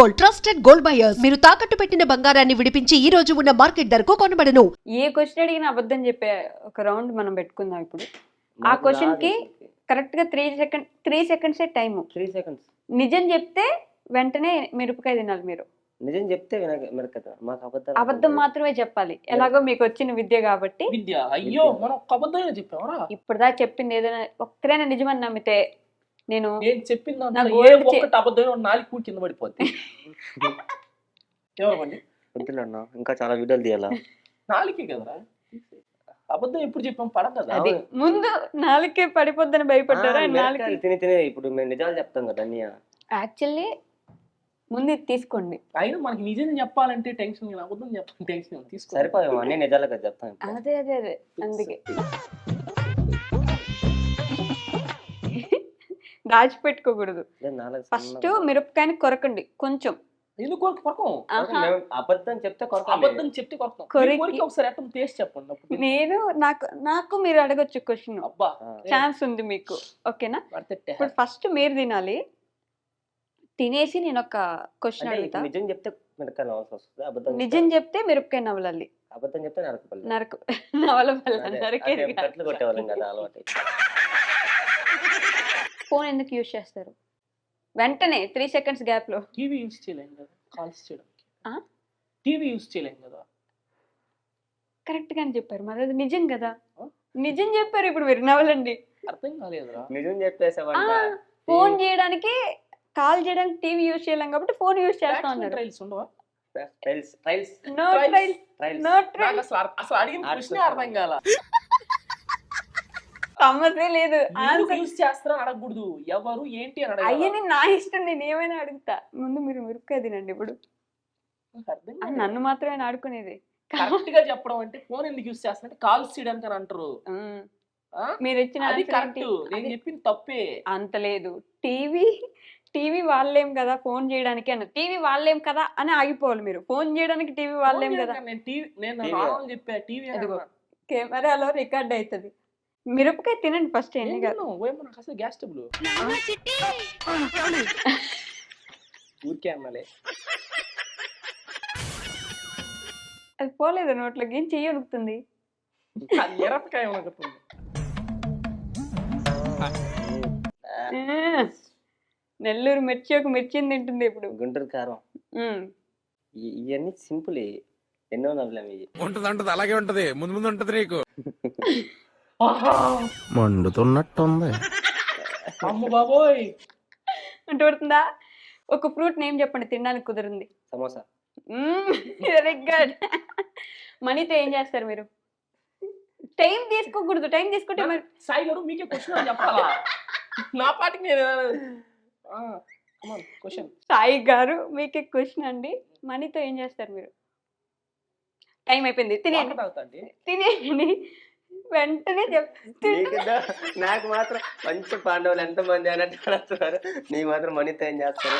Gold trusted gold buyers. మీరు తాకట్టు పెట్టిన బంగారాన్ని విడిపించి ఈ రోజు ఉన్న మార్కెట్ ధరకు కొనబడను. ఏ క్వశ్చన్ అడిగినా అబద్ధం చెప్పే ఒక రౌండ్ మనం పెట్టుకుందాం ఇప్పుడు. ఆ క్వశ్చన్ కి కరెక్ట్ గా 3 సెకండ్స్ టైం. 3 seconds. నిజం చెప్తే వెంటనే మిరపకాయ తినాలి మీరు. నిజం చెప్తే మిరకత మాకు అబద్ధం మాత్రమే చెప్పాలి. ఎలాగో మీకు వచ్చిన విద్య కాబట్టి. విద్య అయ్యో మనం ఒక్క అబద్ధమే చెప్పామరా. ఇప్పుడుదా చెప్పింది ఏదైనా ఒక్కరైనా నిజమని నమ్మితే నేను చెప్పింది ఒకటి అబద్ధమే నాలుగు కింద పడిపోద్ది. ఎవరండి వద్దులన్నా ఇంకా చాలా వీడియోలు తీయాలా. నాలుగే కదరా అబద్ధం ఎప్పుడు చెప్పాం పడదు కదా. అది ముందు నాలుకే పడిపోద్దని భయపడ్డారా? తిని తిని ఇప్పుడు మేము నిజాలు చెప్తాం కదా అన్నయ్య. యాక్చువల్లీ ముందు ఇది తీసుకోండి. అయినా మనకి నిజం చెప్పాలంటే టెన్షన్, అబద్ధం చెప్పాలి టెన్షన్. తీసుకో సరిపోయాము అన్నీ నిజాలుగా చెప్తాం. అదే అదే అదే అందుకే దాచిపెట్టుకోకూడదు. ఫస్ట్ మిరపకాయని కొరకండి కొంచెం. ఎందుకు అబద్ధం చెప్తే అబద్ధం చెప్తే ఒకసారి అర్థం టేస్ట్ చెప్పండి. నేను నాకు మీరు అడగొచ్చు క్వశ్చన్. అబ్బా ఛాన్స్ ఉంది మీకు. ఓకేనా? ఇప్పుడు ఫస్ట్ మీరు తినాలి. తినేసి నేను ఒక క్వశ్చన్ అడుగుతా. నిజం చెప్తే మిరపకాయ నవ్వాల్సి వస్తుంది. అబద్ధం నిజం చెప్తే మిరపకాయ నవ్వాలి. అబద్ధం చెప్తే నరకపల్లి కొట్టేవాళ్ళం కదా అలవాటు. ఫోన్ ఎందుకు యూజ్ చేస్తారు? వెంటనే 3 seconds గ్యాప్ లో. టీవీ యూజ్ చేయలేం కదా కాల్స్ చేయడానికి. టీవీ యూజ్ చేయలేం కదా. కరెక్ట్ గానే చెప్పారు. మరి అది నిజం కదా. నిజం చెప్పారు. ఇప్పుడు మీరు నవ్వలండి. అర్థం కాలేదురా. నిజం చెప్పేసావంట. ఫోన్ చేయడానికి కాల్ చేయడానికి టీవీ యూజ్ చేయలేం కాబట్టి ఫోన్ యూజ్ చేస్తా ఉన్నారు. ట్రైల్స్ ఉండవా? No trials. అసలు అడిగిన ప్రశ్నే అర్థం కాల. సమస్య లేదు. యూజ్ చేస్తారా అడగకూడదు. ఎవరు ఏంటి అని అయ్యని నా ఇష్టం. నేను ఏమైనా అడుగుతా. ముందు మీరు మిరపకాయ తినండి. ఇప్పుడు నన్ను మాత్రమే ఆడుకునేది. కరెక్ట్ గా చెప్పడం అంటే ఫోన్ ఎందుకు యూజ్ చేస్తారంటే కాల్స్ చేయడానికి అని అంటారు. మీరు ఇచ్చిన కరెక్ట్. నేను చెప్పింది తప్పే. అంత లేదు. టీవీ వాళ్ళేం కదా ఫోన్ చేయడానికి అన్న. టీవీ వాళ్ళేం కదా అని ఆగిపోవాలి మీరు. ఫోన్ చేయడానికి టీవీ వాళ్ళేం కదా. నేను చెప్పా టీవీ కెమెరాలో రికార్డ్ అవుతుంది. మిరపకాయ తినండి ఫస్ట్. ఎన్ని అసలు గ్యాస్ స్టవ్ ఊరికే అన్నాలే. అది పోలేదు నోట్లోకి. ఏం చెయ్యి ఉడుకుతుంది. మిరపకాయ ఉడుకుతుంది. నెల్లూరు మిర్చి ఒక మిర్చిని తింటుంది ఇప్పుడు. గుంటూరు కారం. ఇవన్నీ సింపుల్. ఎన్నో నవ్వులేము. ఉంటది అలాగే ఉంటది. ముందు ముందు ఉంటది నీకు. మండుతున్నట్టుంది. అమ్మ బాబోయ్ అంటుపడుతుందా? ఒక ఫ్రూట్ నేమ్ చెప్పండి తినడానికి కుదిరింది. సమోసా. Very good. మనీతో ఏం చేస్తారు మీరు? టైం తీసుకోకూడదు. టైం తీసుకుంటే మరి సాయి గారు మీకే క్వశ్చన్ చెప్పాలా? నా పాటికి నేను సాయి గారు మీకే క్వశ్చన్ అండి. మనీతో ఏం చేస్తారు మీరు? టైం అయిపోయింది. తినేయండి వెంటనే నాకు మాత్రం మంచి పాండవులు ఎంత మంది అన్నట్టు అడుగుతున్నారు. నీ మాత్రం మనీతో ఏం చేస్తారు?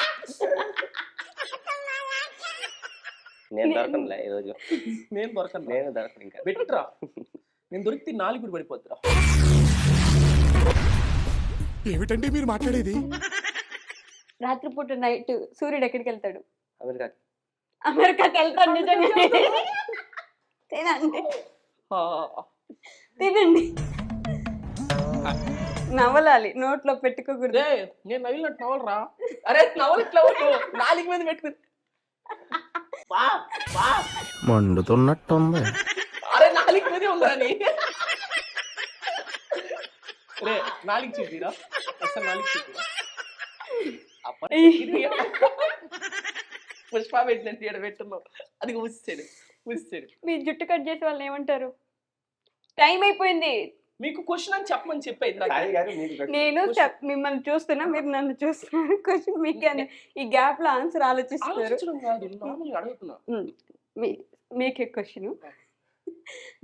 నేను దొరకనులే ఈరోజు. నేను దొరకను. ఇంకా పెట్టరా. నేను దొరికితే 4 కూడా పడిపోతురా. ఏమిటండి మీరు మాట్లాడేది? రాత్రిపూట నైట్ సూర్యుడు ఎక్కడికి వెళ్తాడు? అమెరికాకి వెళ్తాడు. నిజంగా తినండి. నవ్వలాలి. నోట్లో పెట్టుకోకూడదు. నేను నవ్వినట్టు నవ్వలరా. అరే నవ్వట్లా. 4 మీద పెట్టుకుని మండుతున్నట్టుంది. అరే 4 మీదే ఉందా నీ? 4 చూపిరా. అసలు 4 చూపిరా. పుష్ప పెట్టినట్టు ఇక్కడ పెట్టున్నావు. అది ఊసాడు. మీ జుట్టు కట్ చేసే వాళ్ళని ఏమంటారు? టైం అయిపోయింది. మీకు క్వశ్చన్ అని చెప్పమని చెప్పేది. నేను మిమ్మల్ని చూస్తున్నా, మీరు నన్ను చూస్తున్నారు. క్వశ్చన్ మీకు ఈ గ్యాప్ లో ఆన్సర్ ఆలోచిస్తున్నారు. మీకే క్వశ్చన్.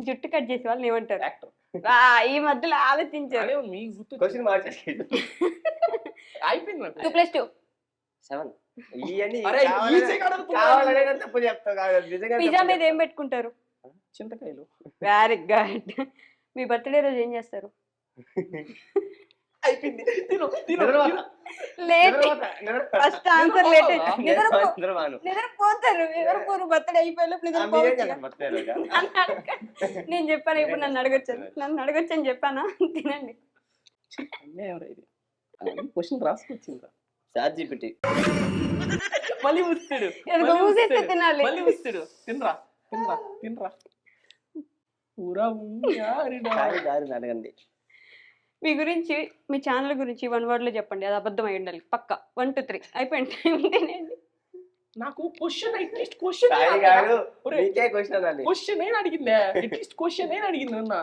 జుట్టు కట్ చేసే వాళ్ళని ఏమంటారు? ఈ మధ్యలో ఆలోచించారు. 2+2 7. పిజ్జా మీద ఏం పెట్టుకుంటారు? చింతకాయలు. Very good. మీ బర్త్డే రోజు ఏం చేస్తారు? అయిపోయింది. తిను తిను నిద్రపోతా. లేట్ నిద్రపోతా. ఫస్ట్ ఆన్సర్ లేట్ నిద్రపోతావా? నిద్రపోను. నిద్రపోతారు ఎవరు బర్త్డే అయిపోయేలోపు మీరేం నిద్రపోవచ్చు చేస్తారు బర్త్డే రోజా? నేను చెప్పాను ఇప్పుడు నన్ను అడగొచ్చని చెప్పానా తినండి అన్యాయం రా ఇది. క్వశ్చన్ రాసుకొచ్చిందా ChatGPT. మళ్ళీ వస్తాడు ఎందుకు ఊసేస్తే తినాలి మళ్ళీ వస్తాడు. తినరా తినరా తినరా పూరా దారిని అడగండి. మీ గురించి మీ ఛానల్ గురించి 1 word లో చెప్పండి అది అబద్ధం అయి ఉండాలి పక్క 1 2 3 అయిపోయింది టైం తినండి నాకు క్వశ్చన్ అట్లీస్ట్ క్వశ్చన్ సాయి గారు మీకే క్వశ్చన్ అండి. క్వశ్చన్ నేను అడిగిందే అట్లీస్ట్ క్వశ్చన్ నేను అడిగింది అన్న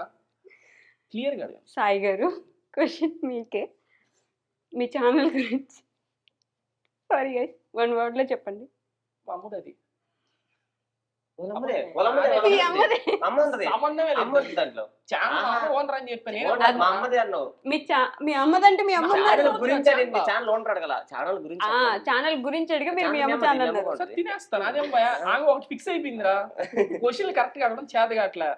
క్లియర్ గా అడిగాను. సాయి గారు క్వశ్చన్ మీకే మీ ఛానల్ గురించి సారీ గైస్ 1 word లో చెప్పండి మా అమ్మది అది వాళ్ళమ్మదే, ఈ వాళ్ళమ్మదే. అమ్మదే. అమ్మ ఉంటది. సంబంధమే అమ్మ లేదు ఉంది దాంట్లో. ఛానల్ ఓనర్ అని చెప్పాను ఓనర్ మా అమ్మదే అన్నావు. మీ అమ్మదంటే మీ అమ్మ ఛానల్ గురించి అడిగింది. ఛానల్ ఓనర్ అడగల. ఛానల్ గురించి చెప్పండి. ఛానల్ గురించి అడిగా మీరు మీ అమ్మ ఛానల్ ఛానల్ ఏమో అన్నారు తెలియదు. తినేస్తాను అదేం భయ ఆమె ఒకటి ఫిక్స్ అయిపోయిందిరా క్వశ్చన్ కరెక్ట్ గా అడగడం చేతగా అట్లా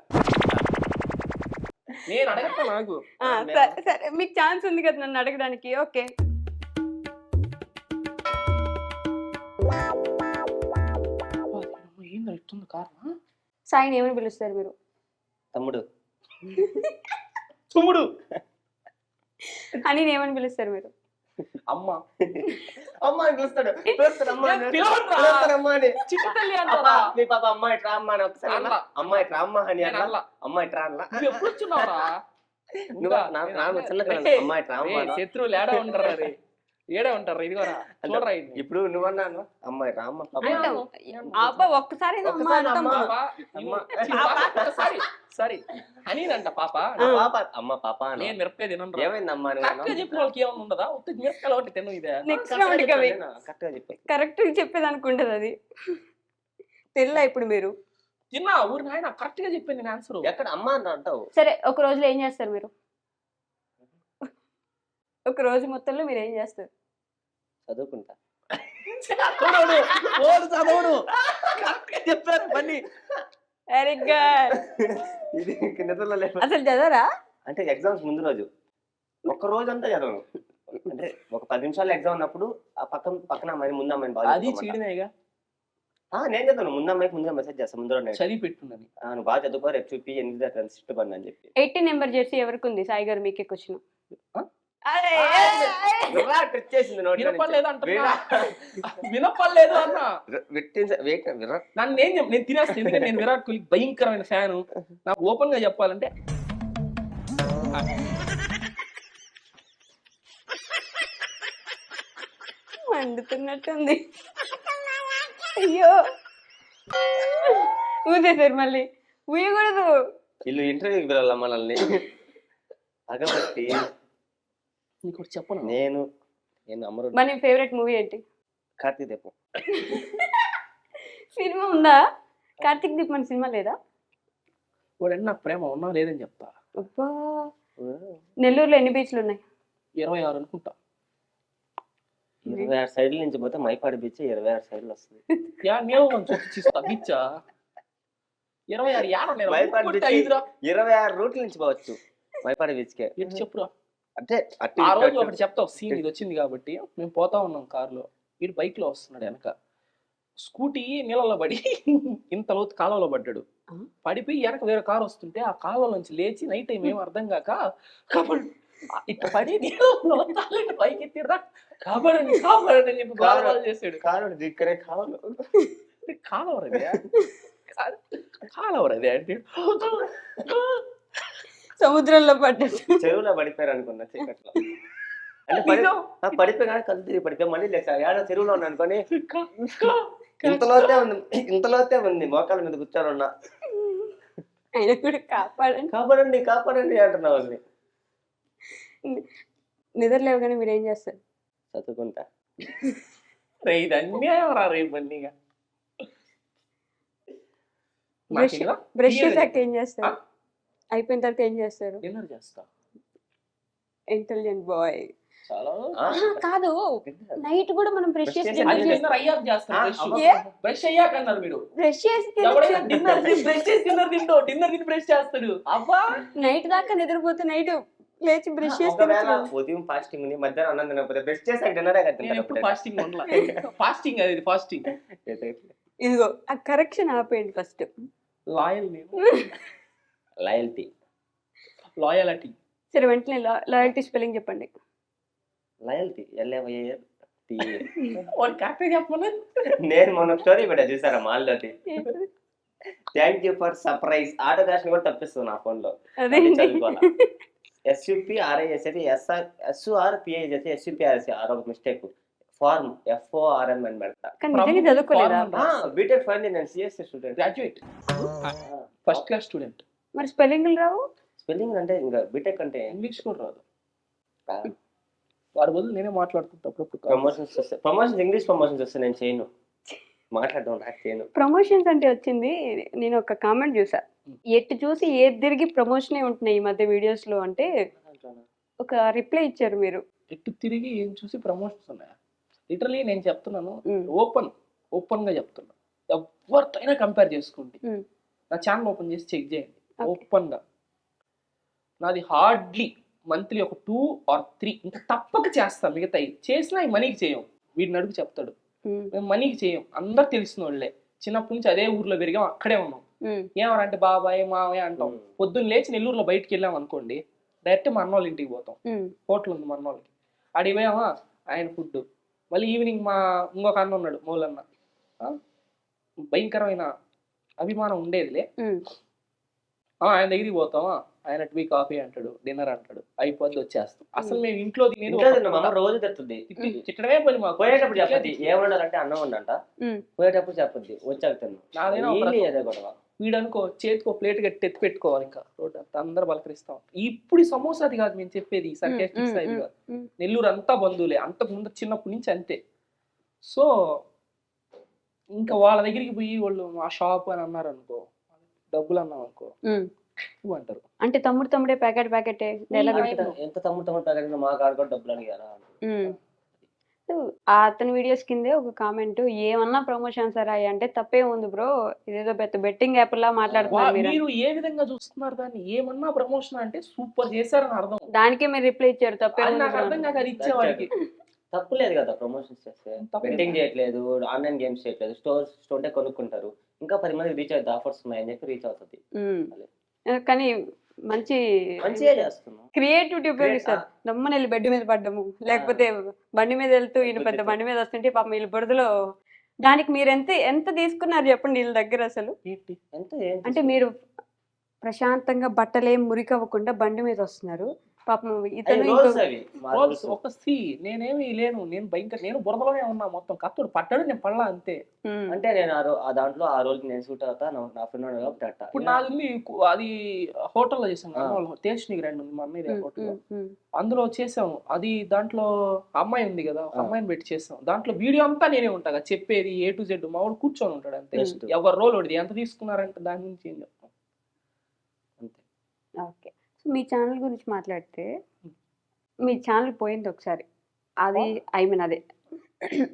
నేను అడగతా నాకు సరే మీకు ఛాన్స్ ఉంది కదా నన్ను అడగడానికి ఓకే ఏందో ఇస్తుంది కారణం సాయిని ఏమని పిలుస్తారు మీరు తమ్ముడు. తుమ్ముడు అని ఏమని పిలుస్తారు మీరు అమ్మ అమ్మ అని పిలుస్తాడు. పిలుస్తాడు అమ్మ అని. పిలవనురా. పిలుస్తాడు అమ్మ అని. చిట్టి తల్లి అబ్బా, అంటారా మీ పాప అమ్మ ఇట్రా అమ్మ అని ఒకసారి అన్నా. అన్నా. అమ్మ ఇట్రా అమ్మ అని నేను అన్నా. అన్నా. అమ్మ ఇట్రా అన్నా. నువ్వు ఎప్పుడు వచ్చినావురా నువ్వు నాకు చిన్న పిల్లలు. అమ్మ ఇట్రా అమ్మ అన్నా. శత్రువులు ఏడా ఉంటారా రే ఏడా ఉంటారా ఇదిగోరా చూడరా ఇది ఇప్పుడు నువ్వన్నాను అమ్మ ఇట్రా అమ్మ పాప. అంటాం అబ్బా ఒక్కసారి అమ్మ ఒక్కసారి అంటాం అమ్మ. పాప సారీ సారీ అనినంట పాప ఆ పాప అమ్మ పాప అని. నేను మిరపకాయ తినను ఏమైంది అమ్మ అని కరెక్ట్ గా చెప్పిన వాళ్ళకి ఏమన్నా ఉండదా ఉత్త మిరపకాయలు ఒకటి తిను ఇదే నెక్స్ట్ రౌండ్ కవి కరెక్ట్ గా చెప్పి. కరెక్ట్ చెప్పేది అనుకుంటది అది తెల్లా ఇప్పుడు మీరు తిన్నా ఊరి నాయన కరెక్ట్ గా చెప్పాను నేను ఆన్సర్ ఎక్కడ అమ్మ అని అంటావు. సరే ఒక రోజులో ఏం చేస్తారు మీరు ఒక రోజు మొత్తంలో మీరు ఏం చేస్తారు చదువుకుంటా. చదవడు కరెక్ట్ గా చెప్పారు పని వెరీ గుడ్ ఇది నిద్రలో లేదు. అసలు చదవరా అంటే ఎగ్జామ్స్ ముందు రోజు ఒక్క రోజు అంతా చదవను. అంటే ఒక 10 నిమిషాలు ఎగ్జామ్ ఉన్నప్పుడు ఆ పక్కన అమ్మాయి ముందు అమ్మాయిని బాగా అది చదువుకోమంటా. చీడినాయిగా నేను చదువును ముందు అమ్మాయికి ముందుగా మెసేజ్ చేస్తాను ముందు రోజు చదివి పెట్టున్నది నువ్వు బాగా చదువుకో రేపు చూపి 8 ఇష్టపడి అని చెప్పి. 18 నెంబర్ జెర్సీ ఎవరికి ఉంది సాయి గారు మీకే క్వశ్చన్ విరాట్ వచ్చేసింది నోట్లో నుంచి. వినపడలేదు అంటున్నా వినపడలేదు అన్న విరాట్ నన్ను నేను తినేస్తాను ఎందుకంటే నేను విరాట్ కోహ్లీ భయంకరమైన ఫ్యాను నాకు ఓపెన్ గా చెప్పాలంటే మండుతున్నట్టుంది అయ్యో ఊసేసారు మళ్ళీ ఊయకూడదు వీళ్ళు ఇంటర్వ్యూకి పిలవాల మనల్ని. అగబట్టి నీకు ఒకటి చెప్పను నేను అమరు మన ఫేవరెట్ మూవీ ఏంటి కార్తీక్ దీపం. సినిమా ఉందా కార్తీక్ దీప్ మన సినిమా లేదా వాడు నాకు ప్రేమ ఉన్నా లేదని చెప్తా అబ్బా నెల్లూరులో ఎన్ని బీచ్లు ఉన్నాయి 26 అనుకుంటా 26 సైడ్ల నుంచి పోతే మైపాడి బీచ్ 26 సైడ్లు వస్తుంది. నేను చూస్తా బిచ్చా 26 మైపాడి బీచ్ 26 రూట్ల నుంచి పోవచ్చు మైపాడి బీచ్ కే. ఏంటి చెప్పురా అంటే ఆ రోజు ఒకటి చెప్తావు సీన్ ఇది వచ్చింది కాబట్టి మేము పోతా ఉన్నాం కారులో వీడు బైక్ లో వస్తున్నాడు వెనక స్కూటీ నీళ్ళలో పడి ఇంత లోతు కాలంలో పడ్డాడు పడిపోయి వెనక వేరే కారు వస్తుంటే ఆ కాలంలో నుంచి లేచి నైట్ టైం ఏం అర్థం కాక కాబట్టి ఇట్లా పడి నీళ్ళలో బైక్ ఎత్తిరా కాపాడండి కాపాడండి అని చెప్పి గోలగోల చేసాడు కారు దిక్కరే కావాలి కాలవరదే అంటే సముద్రంలో పడ్డాడు చెరువులో పడిపోయారు అనుకున్నా చీకట్లో. అంటే పడిపోయి కానీ కళ్ళు తిరిగి పడిపోయి మళ్ళీ లేదు ఏడో చెరువులో ఉన్నా అనుకోని ఇంతలోతే ఉంది మోకాల మీద కూర్చోనున్నా. ఆయన కూడా కాపాడండి కాపాడండి కాపాడండి అంటున్నా వాళ్ళని. నిద్ర లేవగానే మీరు ఏం చేస్తారు చదువుకుంటా. ఇది అన్యాయం రా రేపు అన్నీగా బ్రష్ చేసాక ఏం చేస్తారు అయిపోయిన తర్వాత ఏం చేస్తారు డిన్నర్ చేస్తా ఇంటెలిజెంట్ బాయ్ చాలా కాదు నైట్ కూడా మనం బ్రష్ చేసి డిన్నర్ అయ్యాక చేస్తాను బ్రష్ అయ్యాక అన్నారు మీరు బ్రష్ చేసి డిన్నర్ బ్రష్ చేసి డిన్నర్ తింటూ డిన్నర్ తిని బ్రష్ చేస్తాడు అబ్బా నైట్ దాకా నిద్రపోతే నైట్ లేచి బ్రష్ చేసి ఒకవేళ ఉదయం ఫాస్టింగ్ ఉంది, మధ్యాహ్నం అన్నం తినకపోతే బ్రష్ చేసాక డిన్నరే నేను ఎప్పుడు ఫాస్టింగ్ ఉండలా. ఫాస్టింగ్ అది ఫాస్టింగ్. ఇదిగో ఆ కరెక్షన్ ఆపేయండి ఫస్ట్. లాయల్ నేను. లాయల్టీ. లాయలిటీ. సరే వెంటనే లాయల్టీ స్పెల్లింగ్ చెప్పండి. Loyalty LAYLT. వాడు కరెక్ట్గా చెప్పమని. నేను మొన్న స్టోరీ పెట్టా చూసారా మాల్లోటి. Thank you for surprise. Auto caption కూడా తప్పిస్తుంది నా ఫోన్ లో. అదే SUPRIS అయితే SUPRS ఒక మిస్టేక్. ఫార్మ్ FORM అని పెడతా. కానీ నిజంగా చదువుకోలేదా? బీటెక్ ఫైనల్ నేను CSC student. Graduate. First class student. మరి స్పెల్లింగ్లు రావు? స్పెల్లింగ్ అంటే ఇంకా బీటెక్ అంటే ఇంగ్లీష్ కూడా రాదు. వాడి బదులు నేనే మాట్లాడుకుంటా అప్పుడప్పుడు. ప్రమోషన్స్ ఇంగ్లీష్ ప్రమోషన్స్ వస్తే నేను చేయను, మాట్లాడడం నాకు చేయను. ప్రమోషన్స్ అంటే వచ్చింది, నేను ఒక కామెంట్ చూసా, ఎటు చూసి ఏది తిరిగి ప్రమోషనే ఉంటున్నాయి ఈ మధ్య వీడియోస్ లో అంటే ఒక రిప్లై ఇచ్చారు మీరు. ఎటు తిరిగి ఏం చూసి ప్రమోషన్స్ ఉన్నాయా? లిటరలీ నేను చెప్తున్నాను, మ్మ్. ఓపెన్ గా చెప్తున్నా. ఎవరితోనైనా కంపేర్ చేసుకోండి. మ్మ్. నా ఛానల్ ఓపెన్ చేసి చెక్ చేయండి. Okay. ఓపెన్ గా నాది హార్డ్లీ మంత్లీ ఒక 2 or 3 ఇంకా తప్పక చేస్తాం. మిగతా చేసినా ఈ మనీకి చేయం. వీడిని అడుగు చెప్తాడు, ఉమ్, మేము మనీకి చేయం. అందరు తెలిసిన వాళ్ళే, చిన్నప్పటి నుంచి అదే ఊర్లో పెరిగాం, అక్కడే ఉన్నాం. ఉమ్, ఏమరంటే బాబాయ్ మావయ్య అంటాం. మ్మ్. పొద్దున్న లేచి నెల్లూరులో బయటికి వెళ్ళాం అనుకోండి, డైరెక్ట్ మా అన్నోళ్ళ ఇంటికి పోతాం. ఉమ్, హోటల్ ఉంది మా అన్నోళ్ళకి, అడిగి పోయామా ఆయన ఫుడ్. మళ్ళీ ఈవినింగ్ మా ఇంకొక అన్న ఉన్నాడు మౌలన్న, ఆ, భయంకరమైన అభిమానం ఉండేదిలే. ఉమ్, ఆయన దగ్గరికి పోతామా, ఆయన టీ కాఫీ అంటాడు, డిన్నర్ అంటాడు, అయిపోద్ది వచ్చేస్తాం. అసలు మేము ఇంట్లో తినేది ఇంట్లో తిన్న మా అమ్మ రోజు తిడుతుంది. తిట్టడమే పని మాకు. పోయేటప్పుడు చెప్పద్ది ఏమన్నారంటే అన్నం ఉండంట, ఉమ్, పోయేటప్పుడు చెప్పద్ది వచ్చాక తిన్నా. నాదేనా ఒక Daily రకం. అదే గొడవ. వీడనుకో చేతికి ఒక ప్లేట్ కట్టి ఎత్తి పెట్టుకోవాలి, ఇంకా రోడ్ అంతా అందరు పలకరిస్తాం. ఇప్పుడు ఈ సమోసాది కాదు మేము చెప్పేది, ఈ సర్కేస్టిక్స్ అది కాదు. ఉమ్, నెల్లూరు అంతా బంధువులే, అంతకు ముందు చిన్నప్పటి నుంచి అంతే. సో ఇంకా వాళ్ళ దగ్గరికి పోయి వాళ్ళు మా షాప్ అని అన్నారు అనుకో, డబ్బులు అన్నాం అనుకో ఉమ్. ఇవ్వు అంటారు. అంటే తమ్ముడే ప్యాకెటే డైలాగ్ ఉంటుంది. ఎంత తమ్ముడు ప్యాకెట్ మా కాడ కూడా డబ్బులు అడిగారా. ఉమ్. సో, ఆ అతని వీడియోస్ కిందే ఒక కామెంట్, ఏమన్నా ప్రమోషన్స్ రాయి అంటే తప్పే ఉంది బ్రో, ఇదేదో పెద్ద బెట్టింగ్ యాప్ లా మాట్లాడుతున్నారు మీరు. మీరు ఏ విధంగా చూస్తున్నారు దాన్ని? ఏమన్నా ప్రమోషన్ అంటే సూపర్ చేశారని అర్థం. దానికే మీరు రిప్లై ఇచ్చారు, తప్పే అది ఉంది నాకు bro అర్థం అని. కాక అది ఇచ్చేవాడికి. తప్పు లేదు కదా ప్రమోషన్స్ చేస్తే. తప్పు లేదు. బెట్టింగ్ చేయట్లేదు, ఆన్లైన్ గేమ్స్ చేయట్లేదు, స్టోర్ కొనుక్కుంటారు, ఇంకా 10 మందికి రీచ్ అవుతుంది, ఆఫర్స్ ఉన్నాయని చెప్పి రీచ్ అవుతుంది. ఉమ్. కానీ మంచి మంచిగా చేస్తున్నాం. క్రియేటివిటీ ఉపయోగిస్తారు. దమ్మని వెళ్ళి బెడ్ మీద పడ్డము, లేకపోతే బండి మీద వెళ్తూ ఈయన పెద్ద బండి మీద వస్తుంటే పాపం వీళ్ళ బురదలో. దానికి మీరు ఎంత తీసుకున్నారు చెప్పండి వీళ్ళ దగ్గర అసలు? ఏంటి? ఎంత అంటే మీరు ప్రశాంతంగా బట్టలేం మురికవ్వకుండా బండి మీద వస్తున్నారు, పాపం ఇతను రోజు అవి మా రోజు rules. ఒక నేనేమి లేను, నేను నేను బురదలోనే ఉన్నా మొత్తం. కత్తుడు పట్టాడు, నేను పడలా అంతే. ఉమ్, అంటే నేను ఆ దాంట్లో ఆ రోజు నేను సూట్ అవుతా, నా ఫ్రెండ్ కాబట్టి అట్టా. ఇప్పుడు నాది ఉంది, అది హోటల్లో చేసాను, టేస్ట్ గ్రాండ్ ఉంది మా అన్నయ్య ఉమ్, హోటల్లో, ఉమ్, ఉమ్, అందులో చేసాము. అది దాంట్లో అమ్మాయి ఉంది కదా, ఒక అమ్మాయిని పెట్టి చేసాం. దాంట్లో వీడియో అంతా నేనే ఉంటా కదా, చెప్పేది A to Z. మా వాడు కూర్చొని ఉంటాడు అంతే. Just. ఎవరు రోల్ ఒకటి ఎంత తీసుకున్నారంటే దాని నుంచి ఏం చెప్తాం అంతే. ఓకే. సో మీ ఛానల్ గురించి మాట్లాడితే, మీ ఛానల్ పోయింది ఒకసారి, అది అదే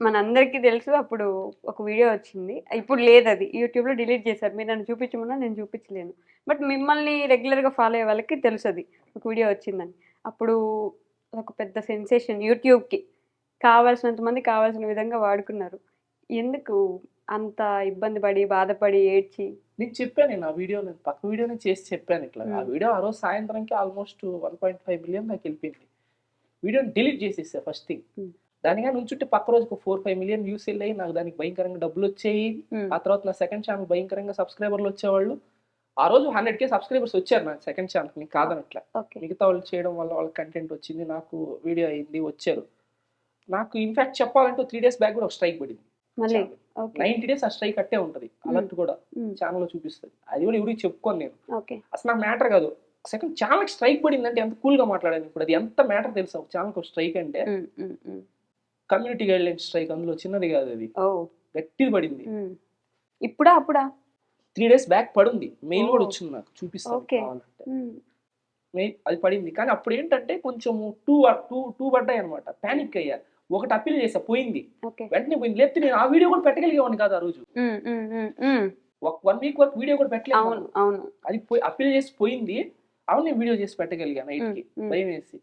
మనందరికీ తెలుసు. అప్పుడు ఒక వీడియో వచ్చింది, ఇప్పుడు లేదు, అది యూట్యూబ్లో డిలీట్ చేశారు. మీరు నన్ను చూపించమన్నా నేను చూపించలేను, బట్ మిమ్మల్ని రెగ్యులర్గా ఫాలో అయ్యే వాళ్ళకి తెలుసు అది ఒక వీడియో వచ్చిందని. అప్పుడు ఒక పెద్ద సెన్సేషన్, యూట్యూబ్కి కావాల్సినంత మంది కావాల్సిన విధంగా వాడుకున్నారు. ఎందుకు అంత ఇబ్బంది పడి బాధపడి ఏడ్చి? నీకు చెప్పాను నేను ఆ వీడియో, నేను పక్క వీడియోనే చేసి చెప్పాను ఇట్లా. ఆ వీడియో ఆ రోజు సాయంత్రంకి ఆల్మోస్ట్ 1.5 మిలియన్ నాకు వెళ్ళిపోయింది. వీడియోని డిలీట్ చేసేసా ఫస్ట్ థింగ్. దానిగా నుంచుంటే పక్క రోజుకు 4-5 మిలియన్ వ్యూస్ వెళ్ళాయి, నాకు దానికి భయంకరంగా డబ్బులు వచ్చాయి. ఆ తర్వాత నా సెకండ్ ఛానల్ భయంకరంగా సబ్స్క్రైబర్లు వచ్చేవాళ్ళు. ఆ రోజు 100K సబ్స్క్రైబర్స్ వచ్చారు నా సెకండ్ ఛానల్, నీకు కాదనట్లా. ఓకే. మిగతా వాళ్ళు చేయడం వల్ల వాళ్ళ కంటెంట్ వచ్చింది, నాకు వీడియో అయింది, వచ్చారు. నాకు ఇన్ఫాక్ట్ చెప్పాలంటే 3 days బ్యాక్ కూడా ఒక స్ట్రైక్ పడింది. మళ్ళీ ఓకే. 90 days ఆ స్ట్రైక్ అట్టే ఉంటుంది, అలర్ట్ కూడా ఛానల్లో చూపిస్తుంది. అది కూడా ఎవరికి చెప్పుకోను నేను, ఓకే. అసలు నాకు మ్యాటర్ కాదు. సెకండ్ ఛానల్కి స్ట్రైక్ పడింది అంటే ఎంత కూల్గా మాట్లాడాను. ఇప్పుడు అది ఎంత మ్యాటర్ తెలుసా ఒక ఛానల్కి ఒక స్ట్రైక్ అంటే? కమ్యూనిటీ గైడ్ లైన్ స్ట్రైక్, అందులో చిన్నది కాదు, అది ఓ గట్టిది పడింది. ఇప్పుడా అప్పుడా 3 days బ్యాక్ పడింది, మెయిల్ కూడా వచ్చింది నాకు, చూపిస్తాను ఓకే. కావాలంటే. మెయిల్ అది పడింది, కానీ అప్పుడు ఏంటంటే కొంచెం టూ పడ్డాయి అనమాట. ప్యానిక్ అయ్యా, ఒకటి అప్పీల్ చేసా, పోయింది, ఓకే. వెంటనే పోయింది. లేకపోతే నేను ఆ వీడియో కూడా పెట్టగలిగేవాడిని కాదు ఆ రోజు. 1 week వరకు వీడియో కూడా పెట్టలేదు. అవును అవును. అది అప్పీల్ చేసి పోయింది. అవును నేను వీడియో చేసి పెట్టగలిగా నైట్కి భయం వేసి.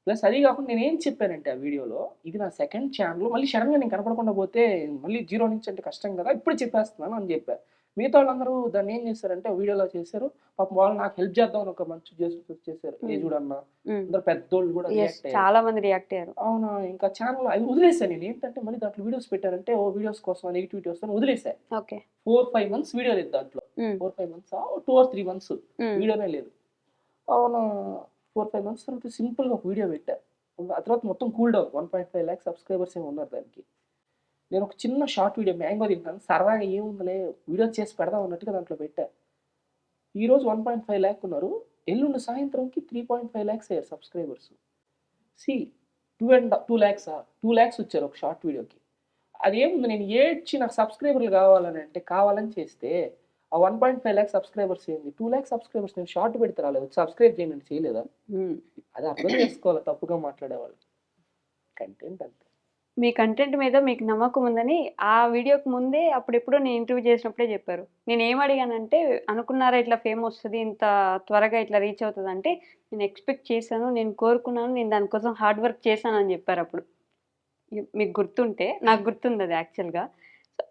ప్లస్ అది కాకుండా నేను ఏం చెప్పానంటే ఆ వీడియోలో, ఇది నా సెకండ్ ఛానల్, మళ్ళీ సడన్గా నేను కనపడకుండా పోతే మళ్ళీ 0 నుంచి అంటే కష్టం కదా, ఇప్పుడు చెప్పేస్తున్నాను అని చెప్పారు. మిగతా వాళ్ళందరూ దాన్ని ఏం చేశారంటే వీడియోలో చేశారు, పాపం వాళ్ళు నాకు హెల్ప్ చేద్దామని ఒక మంచి చేశారు. ఏ చూడన్నా అందరు పెద్దోళ్ళు కూడా రియాక్ట్ అయ్యారు. చాలా మంది రియాక్ట్ అయ్యారు. అవునా, ఇంకా ఛానల్ అది వదిలేసాను నేను. ఏంటంటే మళ్ళీ దాంట్లో వీడియోస్ పెట్టారంటే ఓ వీడియోస్ కోసం నెగిటివిటీ వస్తాను వదిలేసాను. ఓకే 4-5 months వీడియో లేదు దాంట్లో. 4-5 months 2 or 3 months వీడియోనే లేదు. అవును 4-5 months తర్వాత సింపుల్గా ఒక వీడియో పెట్టా. ఆ తర్వాత మొత్తం కూల్ డౌన్. 1.5 lakhs సబ్స్క్రైబర్స్ ఏమి ఉన్నారు దానికి. నేను ఒక చిన్న షార్ట్ వీడియో మ్యాంగో తింటాను సరదాగా ఏముందిలే వీడియో చేసి పెడదాం అన్నట్టుగా దాంట్లో పెట్టా. ఈరోజు 1.5 lakh ఉన్నారు, ఎల్లుండి సాయంత్రంకి 3.5 lakhs అయ్యారు సబ్స్క్రైబర్స్. సి 2 lakhs వచ్చారు ఒక షార్ట్ వీడియోకి. అదేముంది, నేను ఏడ్చి నాకు సబ్స్క్రైబర్లు కావాలని అంటే కావాలని చేస్తే ఆ 1.5 lakh సబ్స్క్రైబర్స్ ఏంది, 2 lakh సబ్స్క్రైబర్స్ నేను షార్ట్ పెడితే రాలేదు, సబ్స్క్రైబ్ చేయండి చేయలేదా? అది అర్థం చేసుకోవాలి తప్పుగా మాట్లాడేవాళ్ళు. కంటెంట్ అంతే. మీ కంటెంట్ మీద మీకు నమ్మకం ఉందని ఆ వీడియోకి ముందే అప్పుడెప్పుడో నేను ఇంటర్వ్యూ చేసినప్పుడే చెప్పారు. నేను ఏం అడిగానంటే, అనుకున్నారా ఇట్లా ఫేమ్ వస్తుంది, ఇంత త్వరగా ఇట్లా రీచ్ అవుతుంది అంటే, నేను ఎక్స్పెక్ట్ చేశాను, నేను కోరుకున్నాను, నేను దానికోసం హార్డ్ వర్క్ చేశాను అని చెప్పారు అప్పుడు. మీకు గుర్తుంటే, నాకు గుర్తుంది అది యాక్చువల్గా.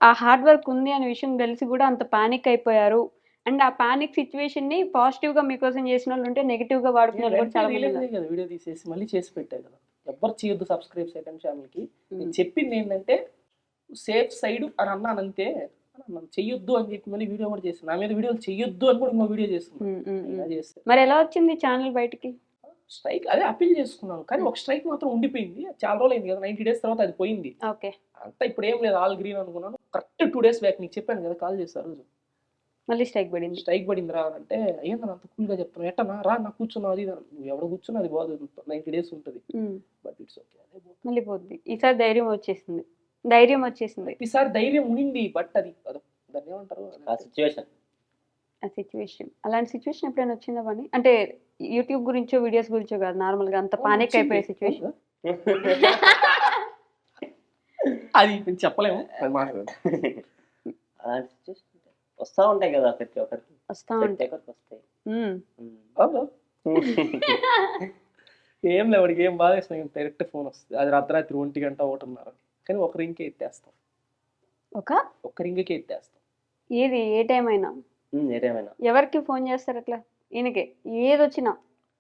ఆ హార్డ్ వర్క్ ఉంది అనే విషయం తెలిసి కూడా అంత పానిక్ అయిపోయారు. అండ్ ఆ పానిక్ సిచ్యువేషన్ని పాజిటివ్గా మీకోసం చేసిన వాళ్ళు ఉంటే, నెగిటివ్గా వాడుకున్న వాళ్ళు కూడా చాలా మంది ఉన్నారు. వీడియో తీసేసి మళ్ళీ చేసి పెట్టారు కదా, ఎవ్వరు చేయొద్దు సబ్స్క్రైబ్ సెకండ్ ఛానల్కి. నేను చెప్పింది ఏంటంటే సేఫ్ సైడ్ అని అన్నాను అంతే, చెయ్యొద్దు అని చెప్పి మళ్ళీ వీడియో కూడా చేస్తాను. నా మీద వీడియోలు చెయ్యొద్దు అని కూడా ఇంకో వీడియో చేస్తున్నాను. మరి ఎలా వచ్చింది ఛానల్ బయటికి? స్ట్రైక్ అదే అప్పీల్ చేసుకున్నాను, కానీ ఒక స్ట్రైక్ మాత్రం ఉండిపోయింది. చాలా రోజులు అయింది కదా, 90 days తర్వాత అది పోయింది. ఓకే, అంతా ఇప్పుడు ఏం లేదు, ఆల్ గ్రీన్ అనుకున్నాను. కరెక్ట్ 2 days బ్యాక్ నీకు చెప్పాను కదా, కాల్ చేశారు రోజు, మళ్ళీ స్ట్రైక్ పడింది. స్ట్రైక్ పడింది రా అంటే, ఏందని అంత కూల్గా చెప్తాను, ఎట్టనా రా నాకు కూర్చున్నావు, అది నువ్వు ఎవడ కూర్చున్నా అది బాదు, 90 days ఉంటుంది. బట్ ఇట్స్ ఓకే, అదే మళ్ళీ పోద్ది. ఈసారి ధైర్యం వచ్చేసింది. ఈసారి ధైర్యం ఉండింది, బట్ అది దాన్ని ఏమంటారు, ఆ సిచ్యువేషన్. అలాంటి సిచ్యువేషన్ ఎప్పుడైనా వచ్చిందా పని? అంటే యూట్యూబ్ గురించో వీడియోస్ గురించో కాదు, నార్మల్గా అంత పానిక్ అయిపోయే సిచ్యువేషన్. అది చెప్పలేము, అది మాట్లాడదు. అలాంటి సిచ్యువేషన్ వస్తూ ఉంటాయి కదా ప్రతి ఒక్కరికి, వస్తా ఉంటాయి. వస్తాయి. ఏం లేవు, వాడికి ఏం బాధ వేసిన డైరెక్ట్ ఫోన్ వస్తుంది. అది అర్ధరాత్రి 1 గంట 1:30, కానీ ఒక రింగ్కే ఎత్తేస్తాం. ఒక రింగ్కే ఎత్తేస్తాం. ఏది ఏ టైం అయినా ఏదేమైనా ఎవరికి ఫోన్ చేస్తారు అట్లా? ఈయనకే ఏది వచ్చినా,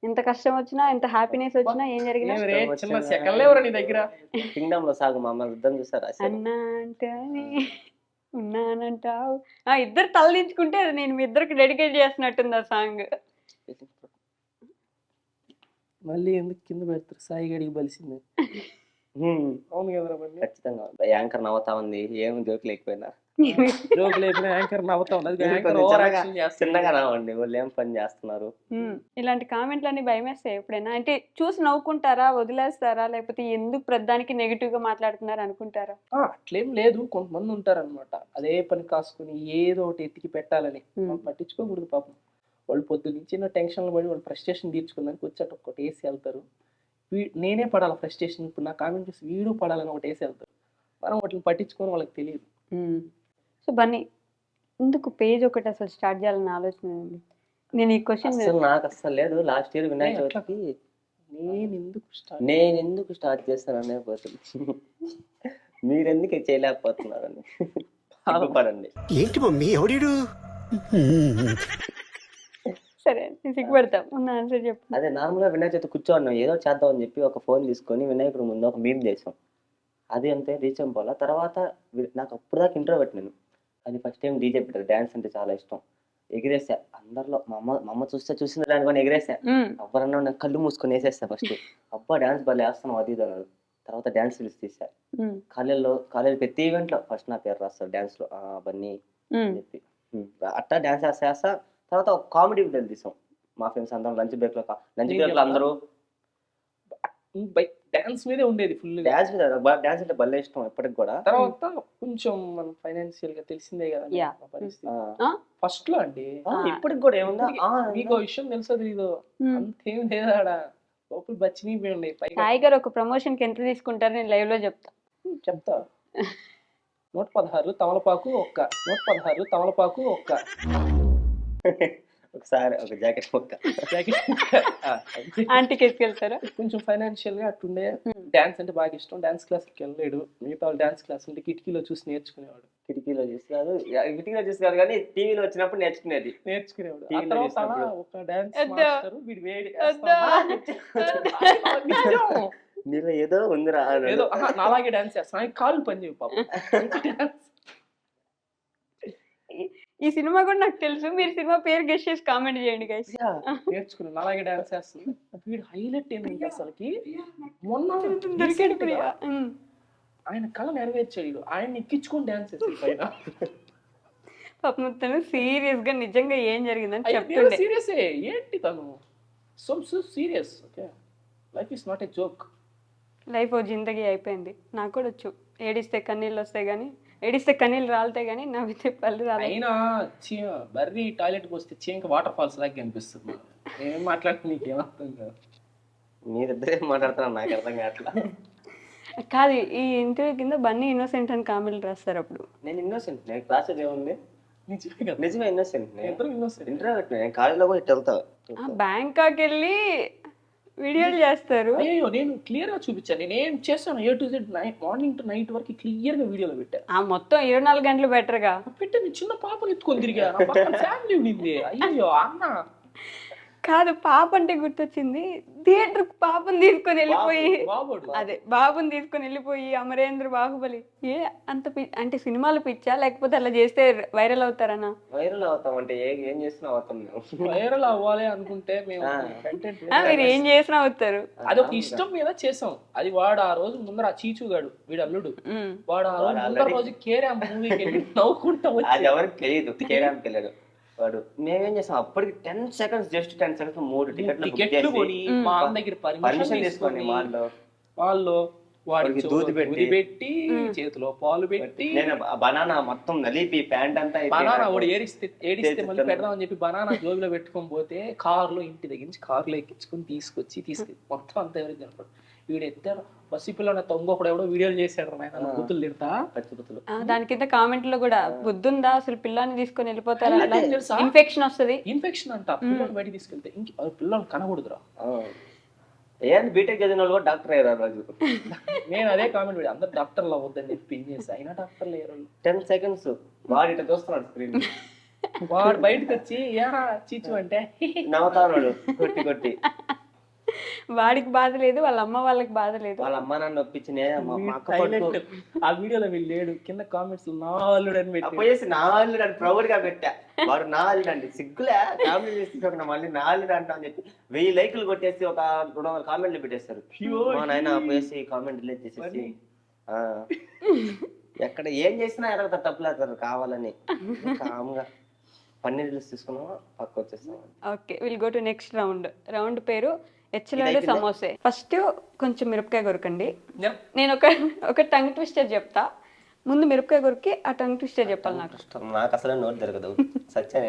ఎంత కష్టం వచ్చినా, ఎంత హ్యాపీనెస్ వచ్చినా, ఏం జరిగినా చిన్న సెకండ్ లేవరా నీ దగ్గర. కింగ్డమ్ లో సాగు మమ్మల్ని యుద్ధం చూసారా? అన్నా అంటే ఉన్నానంటావు. ఇద్దరు తలదించుకుంటే అది నేను మీ ఇద్దరికి డెడికేట్ చేస్తున్నట్టుంది ఆ సాంగ్. మళ్ళీ ఎందుకు కింద పెడతారు, సాయి గడికి బలిసింది. అవును కదా, ఖచ్చితంగా యాంకర్ నవ్వుతా ఉంది, ఏం జోక్ లేకపోయినా. జోక్ లేకపోయినా యాంకర్ నవ్వుతా ఉంది. చిన్నగా నవ్వండి, వాళ్ళు ఏం పని చేస్తున్నారు. ఇలాంటి కామెంట్లన్నీ భయమేస్తాయి ఎప్పుడైనా? అంటే చూసి నవ్వుకుంటారా, వదిలేస్తారా, లేకపోతే ఎందుకు ప్రతిదానికి నెగిటివ్ గా మాట్లాడుతున్నారు అనుకుంటారా? అట్లేం లేదు, కొంతమంది ఉంటారు అనమాట అదే పని కాసుకుని ఏదో ఒకటి ఎత్తికి పెట్టాలని. పట్టించుకోకూడదు పాపం. వాళ్ళు పొద్దు నుంచి టెన్షన్లు పడి వాళ్ళు ఫ్రస్ట్రేషన్ తీర్చుకోవడానికి వచ్చాట ఒకటి వేసి వెళ్తారు. నేనే పడాలి ఫ్రస్ట్రేషన్, ఇప్పుడు నా కామెంట్ చూసి వీడు పడాలని ఒకటి వేసి వెళ్తారు. మనం వాటిని పట్టించుకొని వాళ్ళకి తెలియదు. సో బన్నీ, ఎందుకు పేజ్ ఒకటి అసలు స్టార్ట్ చేయాలని ఆలోచన ఉంది? నేను ఈ క్వశ్చన్ నాకు అసలు లేదు. లాస్ట్ ఇయర్ వినాయక చవితికి నేను ఎందుకు స్టార్ట్ చేస్తాననే పోతుంది, మీరెందుకు చేయలేకపోతున్నారని బాధపడండి. ఏంటి మమ్మీ ఎవడీడు? సరే సిగ్గుపడతాం, ఉన్న ఆన్సర్ చెప్పు. అదే నార్మల్ గా వినాయక చవితి కూర్చోన్నాం, ఏదో చేద్దాం అని చెప్పి ఒక ఫోన్ తీసుకొని వినాయకుడి ముందు ఒక మీమ్ చేసాం. అది అంతే రీచ్ అయిపోవాలా. తర్వాత నాకు అప్పుడు దాకా ఇంట్రో పెట్టినాను, అది ఫస్ట్ టైం డీజే పెట్టారు. డాన్స్ అంటే చాలా ఇష్టం, ఎగిరేసా అందరిలో. మా అమ్మ చూసిన దానికొని ఎగిరేసా. ఎవరన్నా నాకు కళ్ళు మూసుకొని వేసేస్తా ఫస్ట్. అబ్బా డాన్స్ భలే వేస్తాను అది ఇది అన్నారు. తర్వాత డాన్స్ రీల్స్ తీసా. కాలేజ్ ప్రతి ఈవెంట్ లో ఫస్ట్ నా పేరు రాస్తారు డాన్స్ లో, బన్నీ అని చెప్పి. అట్టా డాన్స్ వేస్తా. తర్వాత ఒక కామెడీ వీడియోలు తీసాం మా ఫ్రెండ్స్ అందరం. లంచ్ బ్రేక్ లో అందరూ డాన్స్ మీదే ఉండేది ఫుల్. డాన్స్ అంటే భలే ఇష్టం ఇప్పటికి కూడా. తర్వాత కొంచెం మనం ఫైనాన్షియల్ గా తెలిసిందే కదా పరిస్థితి ఫస్ట్ లో అండి. ఇప్పటికి కూడా ఏముందా మీకు విషయం తెలుసా తెలీదు, అంతేం లేదా లోపల బచ్చిని ఉన్నాయి. సాయి గారు ఒక ప్రమోషన్ కి ఎంత తీసుకుంటారు నేను లైవ్ లో చెప్తా. 116 తమలపాకు ఒక్క. ఒకసారి ఒక జాకెట్ మొక్క ఆంటీకి ఎత్తుకెళ్తారా? కొంచెం ఫైనాన్షియల్ గా అట్టుండే. డాన్స్ అంటే బాగా ఇష్టం. డాన్స్ క్లాస్కి వెళ్ళలేడు. మిగతా వాళ్ళు డాన్స్ క్లాస్ ఉంటే కిటికీలో చూసి నేర్చుకునేవాడు. కిటికీలో చూసి కాదు కానీ టీవీలో వచ్చినప్పుడు నేర్చుకునేది. ఆ టీవీలో తర్వాత చూసినప్పుడు. ఒక డాన్స్ వద్దు. మాస్టర్ వీడు వేడి వద్దు. నీలో ఏదో ఉందిరా ఏదో నాలాగే డాన్స్ చేస్తాను. ఆయన కాళ్ళు పని చేయవు పాపం. ఈ సినిమా కూడా నాకు తెలుసు. మీరు సినిమా పేరు గెస్ చేసి కామెంట్ చేయండి గైస్. నేర్చుకున్నాను. అలాగే డాన్స్ చేస్తుంది. వీడు హైలైట్ ఏంటంటే అసలుకి మొన్న దొరికాడు ప్రియా. ఆయన కళ నెరవేర్చాడు. ఆయన ఎక్కించుకొని డాన్స్ చేసి పైన. పాపం తను సీరియస్ గా నిజంగా ఏం జరిగిందని చెప్తుండే. సీరియస్ ఏంటి తను so serious. Okay, life is not a joke. Life ఓ జిందగీ అయిపోయింది. నాకు కూడా వచ్చు. ఏడిస్తే కన్నీళ్ళు వస్తాయి కానీ, ఏడిస్తే కన్నీళ్ళు రాలుతాయి కానీ నవ్వితే పళ్ళు రాలి. అయినా బర్రీ టాయిలెట్కి వస్తే చీంక వాటర్ ఫాల్స్ లాగా అనిపిస్తుంది. ఏం మాట్లాడితే నీకేమర్థం కాదు. మీరిద్దరే మాట్లాడుతున్నా నాకు అర్థం కావట్లా. కాదు, ఈ ఇంటర్వ్యూ కింద బన్నీ ఇన్నోసెంట్ అని కామెంట్లు రాస్తారు. అప్పుడు నేను ఇన్నోసెంట్. నేను క్లాస్ ఏముంది నిజమే కదా. నిజమే ఇన్నోసెంట్. ఇద్దరు innocent. ఇంటర్వ్యూ నేను కాలేజీలో కూడా ఇటు వెళ్తా. బ్యాంకాక్ వెళ్ళి వీడియోలు చేస్తారు. అయ్యో నేను క్లియర్ గా చూపించాను. నేను ఏం చేస్తాను A to Z morning to night వరకు క్లియర్ గా వీడియోలో పెట్టా. ఆ మొత్తం 24 గంటలు బెటర్గా పెట్టింది. చిన్న పాపని ఎత్తుకొని తిరిగా. ఫ్యామిలీ ఉండింది. అయ్యో అన్న కాదు, పాప అంటే గుర్తొచ్చింది. థియేటర్ పాపని తీసుకొని వెళ్ళిపోయి, బాబోడు. అదే బాబుని తీసుకొని వెళ్ళిపోయి అమరేంద్ర బాహుబలి. ఏ అంత అంటే సినిమాలు పిచ్చా లేకపోతే అలా చేస్తే వైరల్ అవుతారనా? వైరల్ అవుతాం అంటే ఏం చేస్తున్నా అవుతాం మేము. వైరల్ అవ్వాలి అనుకుంటే మేము కంటెంట్ మీరు ఏం చేసినా అవుతారు. అది ఒక ఇష్టం మీద చేసాం. అది వాడు ఆ రోజు ముందర ఆ చీచుగాడు వీడు అల్లుడు వాడు ఆ రోజు ముందర రోజు కేరా మూవీకి వెళ్ళి నవ్వుకుంటా అది వచ్చి ఎవరికి తెలియదు. కేరానికి వెళ్ళాడు వాడు. మేమేం చేసాం అప్పటికి 10 seconds జస్ట్ 10 seconds 3 టికెట్లు కొని మా అన్న దగ్గర పర్మిషన్ తీసుకొని వాళ్ళు వాడికి వాడికి దూది దూది పెట్టి చేతిలో పాలు పెట్టి నేను బనానా మొత్తం నలిపి ప్యాంట్ అంతా బనానా వాడు ఏడిస్తే మళ్ళీ పెడదామని చెప్పి బనానా జోబిలో పెట్టుకొని పోతే కారులో ఇంటి దగ్గర నుంచి కారులో ఎక్కించుకొని తీసుకొచ్చి మొత్తం అంతా ఎవరికి కనపడు. వీడు ఎత్తాడు బస్సు పిల్లలు ఇంకొకడు ఎవడో వీడియోలు చేశాడు. ఆయన బుద్ధులు తిడతా పచ్చిపుతులు. దాని కింద కామెంట్లో కూడా బుద్ధుందా అసలు పిల్లాన్ని తీసుకొని వెళ్ళిపోతారా, అదే తెలుసా? ఇన్ఫెక్షన్ వస్తుంది. ఇన్ఫెక్షన్ అంట పిల్లలు బయటికి తీసుకెళ్తే ఇంక పిల్లలు కనకూడదురా. ఏంటి బీటెక్ చదివిన వాళ్ళు కూడా డాక్టర్ అయ్యారు ఆ రోజు. నేను అదే కామెంట్ పెట్టి అందరు డాక్టర్లు అవ్వద్దని చెప్పి పిన్ చేసి అయినా డాక్టర్లు అయ్యారు. 10 seconds వాడు ఇట్లా చూస్తున్నాడు స్క్రీన్. వాడు బయటకు వచ్చి ఏరా చీచు అంటే నవ్వుతాడు కొట్టి కొట్టి. వాడికి బాధ లేదు, వాళ్ళ అమ్మ వాళ్ళకి బాధ లేదు. వాళ్ళ అమ్మ నాన్న ఒప్పించి మా అక్క Silent. ఆ వీడియోలో వీళ్ళు లేడు. కింద కామెంట్స్ నా అల్లుడు అని పెట్టి పోయేసి నా అల్లుడు అని ప్రౌడ్ గా పెట్టా. వాడు నా అల్లుడు అండి సిగ్గులే కామెంట్ చేసి మళ్ళీ నా అల్లుడు అంటా అని చెప్పి 1000 లైకులు కొట్టేసి ఒక 200 కామెంట్లు పెట్టేస్తారు. మా నాయన పోయేసి కామెంట్ డిలీట్ చేసేసి ఎక్కడ ఏం చేసినా ఎరగతారు తప్పులేస్తారు కావాలని. కామ్గా పన్నీర్ జ్యూస్ తీసుకున్నామా పక్క వచ్చేస్తాం. Okay, will go to next round పేరు ఎచ్చలాడే సమోసే. ఫస్ట్ కొంచెం మిరపకాయ కొరకండి. నేను ఒక టంగ్ ట్విస్టర్ చెప్తా, ముందు మిరపకాయ కొరికి ఆ టంగ్ ట్విస్టర్ చెప్పాలి. నాకు అసలు నోట్ జరగదు సచ్చా.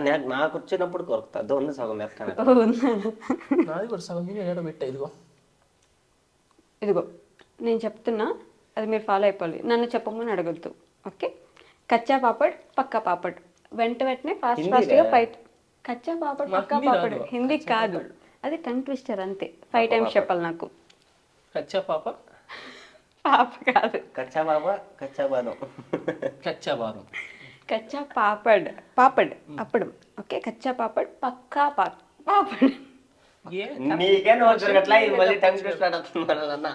నేను నాకు వచ్చినప్పుడు కొరకుతా. ఉంది సగం మెరకాయ. నాది కూడా సగం ఏడో పెట్టా. ఇదిగో నేను చెప్తున్నా, అది మీరు ఫాలో అయిపోవాలి. నన్ను చెప్పమని అడగద్దు. ఓకే, కచ్చా పాపడ్ పక్కా పాపడ్. వెంటనే ఫాస్ట్గా ఫైట్. కచ్చా పాపడ్ పక్కా పాపడ్ హిందీ కాదు, అది టంగ్ ట్విస్టర్ అంతే. 5 times చెప్పాలి నాకు. కచ్చా పాప పాప కాదు, కచ్చా బాబా కచ్చా బాదం. కచ్చా బాదం. కచ్చా పాపడ్ అప్పడం. ఓకే, కచ్చా పాపడ్ పక్కా పాపడ్. నీకే నోట్ జరగట్లా. ఇది మళ్ళీ టంగ్ ట్విస్టర్ అంటున్నారు అన్న.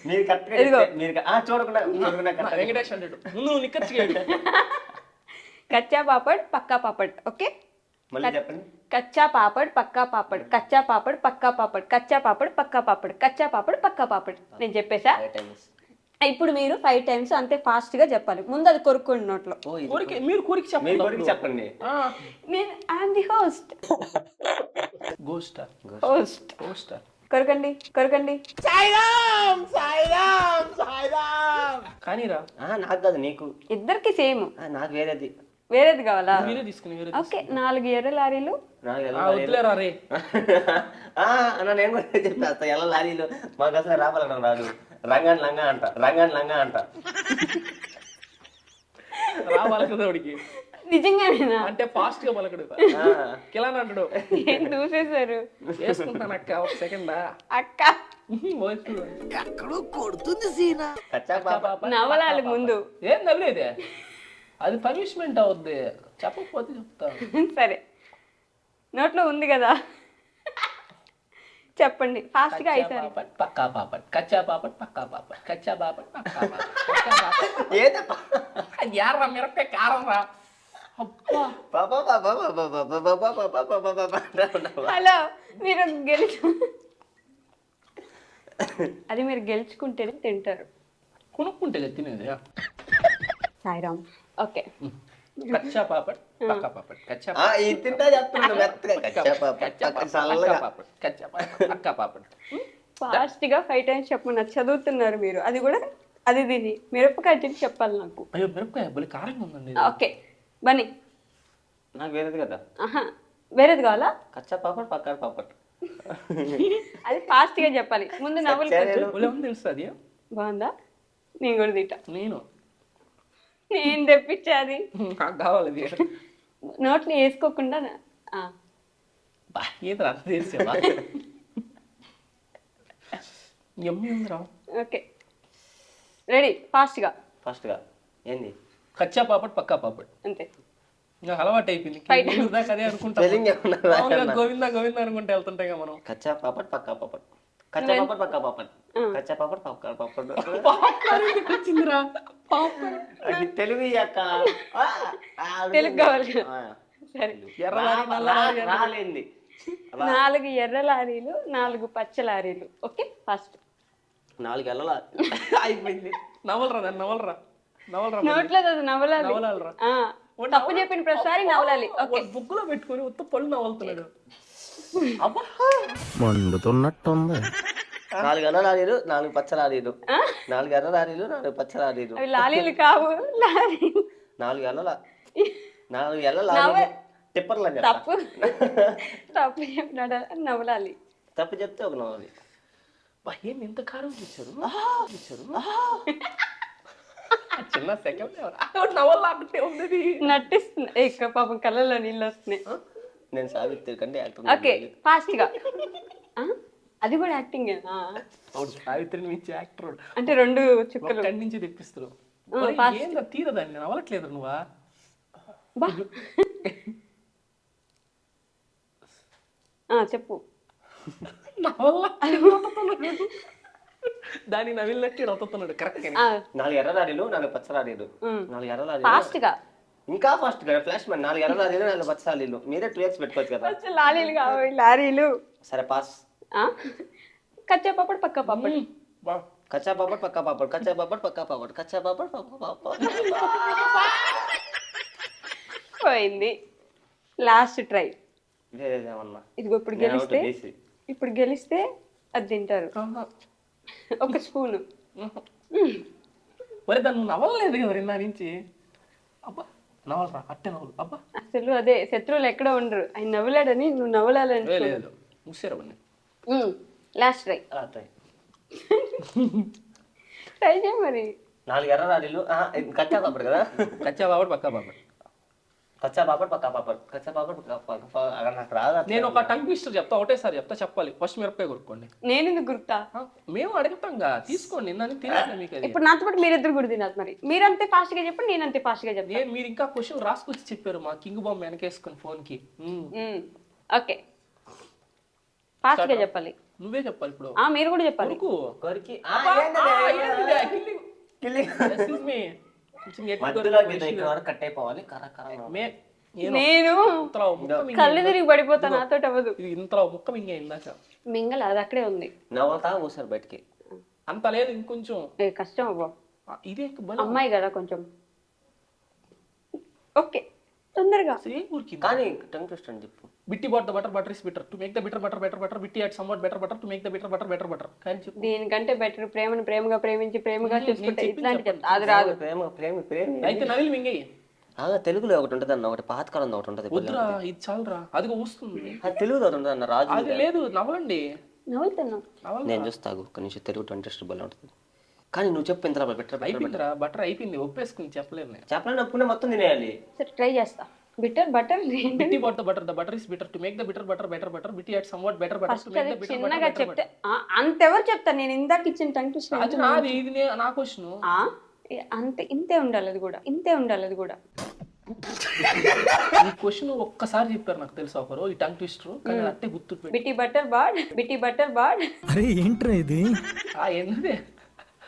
మీరు కరెక్ట్గా మీరు చూడకుండా వెంకటేష్ అంటాడు ముందు నిక్కచ్చిగా. కచ్చా పాపడ్ పక్కా పాపడ్. ఓకే, మళ్ళీ చెప్పండి. కచ్చా పాపడ్ పక్కా పాపడ్, కచ్చా పాపడ్ పక్కా పాపడ్, కచ్చా పాపడ్ పక్కా పాపడ్, కచ్చా పాపడ్ పక్కా పాపడ్. నేను చెప్పేసా. ఇప్పుడు మీరు 5 times అంతే ఫాస్ట్ గా చెప్పాలి. ముందు అది కొరుక్కోండి నోట్లో. మీరు కోరిక చెప్పండి. నేను ఐఎమ్ ది హోస్ట్. కొరకండి కానీరా. నాకు కాదు నీకు. ఇద్దరికి సేమ్. నాకు వేరేది కావాలా? మీరే తీసుకుని ఓకే, 4 ఎర్ర లారీలు. వద్దులేరా రే. నేను కూడా చెప్పేస్తా. ఎలా లారీలు మాకు అసలు రావాలన్నా రాదు. రంగాన్ లంగా అంట. పలకదోడికి నిజంగానేనా? అంటే ఫాస్ట్ గా పలకడు కిలాన్ అంటాడు. ఏం చూసేశారు? వేసుకుంటాను అక్క ఒక సెకండ్ అక్క కచ్చా పాప నవలాలి ముందు. ఏం నవ్వులేదే, అది పనిష్మెంట్ అవుద్ది, చెప్పకపోతే చెప్తాను. సరే, నోట్లో ఉంది కదా, చెప్పండి ఫాస్ట్ గా. అయిసారి పక్కా పాపట్, కచ్చా పాపట్, పక్కా పాపట్, కచ్చా పాపట్, పక్కా పాపట్. ఏదప్పా యారా మిరపకాయ కారం రా. అబ్బా హలో, మీరు అది మీరు గెలుచుకుంటేనే తింటారు. కొనుక్కుంటే కదా తినేది. సాయిరామ్. ఓకే, కచ్చా పాపట్, పక్కా పాపట్, కచ్చా ఇది తింటా చెప్తున్నాను మెత్తగా. కచ్చా పాప చల్లగా కచ్చా పాపట్, పక్కా పాపట్. ఫాస్ట్ గా 5 టైమ్స్ చెప్పమన్నా, చదువుతున్నారు మీరు. అది కూడా అది దీని మిరపకాయ తిని చెప్పాలి నాకు. అయ్యో మిరపకాయ బలి కారంగా ఉందండి. ఓకే బన్నీ. నాకు వేరేది కదా. ఆహా, వేరేది కావాలా? కచ్చా పాపట్ పక్కా పాపట్. అది ఫాస్ట్ గా చెప్పాలి. ముందు నవ్వులు కొంచెం. ఏమని తెలుసు అది? బాగుందా? నేను కూడా తింటా. నేను తెప్పించా అది. నాకు కావాలి అది. నోట్లో వేసుకోకుండా ఏది రా తెలిసేవా? ఎమ్మి ఉందిరా. Okay, ready? ఫాస్ట్ గా ఫస్ట్ గా ఏంది? కచ్చా పాపట్, పక్కా పాపట్. అంతే. నాకు అలవాటు అయిపోయింది. దాకా అదే అనుకుంటా. స్పెల్లింగ్ ఏమన్నా రాయన్నా? గోవిందా గోవిందా అనుకుంటే వెళ్తుంటాయి మనం. కచ్చా పాపట్ పక్కా పాపట్, కచ్చా పాపట్ పక్కా పాపట్, కచ్చా పాపట్ పక్కా పాపట్. వచ్చిందిరా అది తెలుగు అక్క. తెలుగు కావాలి కదా. సరే, ఎర్రలారి నల్లలారి రాలేంది. 4 ఎర్ర లారీలు, 4 పచ్చ లారీలు. ఓకే, ఫస్ట్ 4 గెలలా అయిపోయింది. నవలరా దాన్ని, నవలరా నవలరా. నోట్లో అది నవ్వలాలి. నవలాలరా. తప్పు చెప్పిన ప్రతిసారి నవ్వాలి. ఓకే, బుక్కులో పెట్టుకొని ఉత్త పళ్ళు నవలుతున్నాడు. అబ్బా మండుతున్నట్టుంది. 4 ఎర్ర లారీలు, 4 పచ్చ లారీలు. 4 ఎర్ర లారీలు, 4 పచ్చ లారీలు. అవి లారీలు కావు, లారీ. 4 ఎర్ర లారీలు టిప్పర్లు అని చెప్తా. తప్పు తప్పు చెప్పినాడు, నవ్వాలి. తప్పు చెప్తే ఒక నవ్వాలి. ఏంది ఇంత కారం ఇచ్చారు? చిన్న సెకండ్ నవ్వలాంటే ఉంది. నటిస్తుంది. ఇక పాపం కళ్ళలో నీళ్ళు వస్తున్నాయి. నేను సావిత్రి కంటే యాక్టర్. ఓకే, ఫాస్ట్ గా. అది కూడా యాక్టింగ్. సావిత్రిని మించి యాక్టర్ అంటే 2 చుక్కలు కడి నుంచి తెప్పిస్తారు. ఏందా తీరదాన్ని నవ్వట్లేదు నువ్వా? చెప్పు. దాన్ని నవ్వినట్టు రొత్తున్నాడు. కరెక్ట్. 4 ఎర్ర లారీలు, 4 పచ్చ లారీలు. 4 ఎర్ర లారీలు. ఫాస్ట్ గా, ఇంకా ఫాస్ట్ గా. Flash man. 4 ఎర్ర లారీలు, 4 పచ్చ లారీలు. మీరే 2 ఇయర్స్ పెట్టుకోవచ్చు కదా. లారీలు కావాలి, లారీలు. సరే పాస్. కచ్చా పాపడ్, పక్కా పాపడ్. కచ్చా పాపడ్ పక్కా పాపడ్, కచ్చా పాపడ్ పక్కా పాపడ్, కచ్చా పాపడ్ పక్కా పాపడ్. పోయింది. Last try. వేరేదేమన్నా. ఇదిగో ఇప్పుడు గెలిస్తే అది తింటారు. ఒక స్పూను. మరి దాన్ని నవ్వలేదు కదా నిన్న నుంచి. అబ్బా నవ్వలరా, అట్టే నవ్వులు. అబ్బా అసలు అదే శత్రువులు ఎక్కడ ఉండరు. ఆయన నవ్వలేడని నువ్వు నవ్వలాలని. లేదు ముసారు. Last try. ట్రై చేయ మరి. 4 ఎర్ర లారీలు. కచ్చా పాపడ్ కదా. కచ్చా పాపడ్, పక్కా పాపడ్. కచ్చా పాపడ్ పక్కా పాపడ్, కచ్చా పాపడ్ పక్కా. నాకు రాదా? నేను ఒక టంగ్ ట్విస్టర్ చెప్తా, ఒకటేసారి చెప్తా. చెప్పాలి. ఫస్ట్ మిరపకాయ కొనుక్కోండి. నేను ఎందుకు గుర్తా? మేము అడుగుతాంగా, తీసుకోండి. నిన్న తెలియదు మీకు అది. ఇప్పుడు నాతో పాటు మీరిద్దరు కూడా తినాలి. మరి మీరంతే ఫాస్ట్ గా చెప్పండి, నేనంతే ఫాస్ట్ గా చెప్తాను. మీరు ఇంకా క్వశ్చన్ రాసుకొచ్చి చెప్పారు. మా కింగ్ బాంబ్ వెనకేసుకొని ఫోన్ కి. ఓకే, ఫాస్ట్ గా చెప్పాలి. నువ్వే చెప్పాలి ఇప్పుడు. మీరు కూడా చెప్పాలి. కొరికి కట్ అయిపోవాలి. నేను కళ్ళు తిరిగి పడిపోతాను. నాతో అవ్వదు. ఇంతలో ముక్క మింగే ఇందాక. మింగల అది అక్కడే ఉంది. నవ్వుతా కూసారు బయటికి. అంత లేదు, ఇంకొంచెం కష్టం అవ్వ. ఇదే అమ్మాయి కదా కొంచెం. ఓకే, తొందరగా. కానీ టంగ్ ట్విస్టర్ అని చెప్పు. Betty bought the butter, butter is bitter to make the bitter butter better butter. Betty add somewhat better butter to make the bitter butter better butter. కానీ చెప్పు. దీనికంటే బెటర్ ప్రేమను ప్రేమగా ప్రేమించి ప్రేమగా చూసుకుంటే ఇట్లాంటి చెప్తా. అది రాదు. ప్రేమ అయితే నవిల్ మింగేయి. తెలుగులో ఒకటి ఉంటుంది అన్న, ఒకటి పాతకాలంలో ఒకటి ఉంటుంది. వద్దురా, ఇది చాలరా. అదిగో వస్తుంది. అది తెలుగులో ఒకటి ఉంటుంది అన్న, రాజు. అది లేదు, నవ్వండి. నవ్వుతున్నాం. నేను చూస్తాగు ఒక నిమిషం. తెలుగు ఇంట్రెస్ట్ బల్ల ఉంటుంది. కానీ నువ్వు చెప్పు ఇంతలో బెటర్ అయిపోయిందిరా బటర్ అయిపోయింది ఒప్పేసుకుని చెప్పలేను నేను చెప్పలేనప్పుడే మొత్తం తినేయాలి. సరే ట్రై చేస్తా. Bitter butter Betty bought the butter is bitter to make the bitter butter better Betty add somewhat better butter to first make అది ద బిటర్ చిన్నగా బటర్ చెప్తే అంతెవరు చెప్తారు? నేను ఇందాక ఇచ్చిన టంగ్ ట్విస్టర్ అది నాది ఇది నా క్వశ్చన్. అంతే, ఇంతే ఉండాలి అది కూడా, ఇంతే ఉండాలి అది కూడా. ఈ క్వశ్చన్ ఒక్కసారి చెప్పారు నాకు తెలుసు ఒకరు ఈ టంగ్ ట్విస్టర్, కానీ అట్టే గుర్తుపెట్టి బిట్టి బటర్ బాడ్ అరే ఏంట్రా ఇది? ఏంటంటే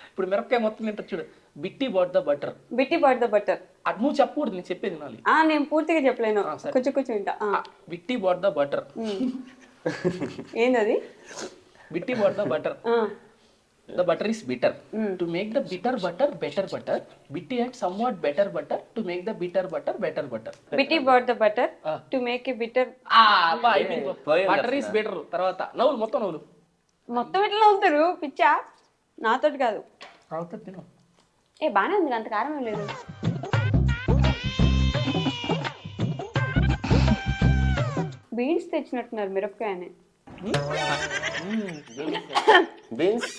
ఇప్పుడు మిరపకాయ మొత్తం తింటారు చూడు, Betty bought the butter. Betty bought the butter. అది నువ్వు చెప్పకూడదు, నేను చెప్పేది నాలి. నేను పూర్తిగా చెప్పలేను, సరే. కొంచెం వింటా. Betty bought the butter. ఏందది? Betty bought the butter. The butter is bitter. To make the bitter butter better butter, Bitty had somewhat better butter to make the bitter butter better butter. Betty bought the butter to make a bitter. Butter is better. తర్వాత నవ్వులు మొత్తం నవ్వులు మొత్తం ఎట్లా అవుతారు పిచ్చా? నాతోటి కాదు. తిను. బానే ఉంది, అంత కారం ఏం లేదు. బీన్స్ తెచ్చినట్టున్నారు మిరపకాయని. బీన్స్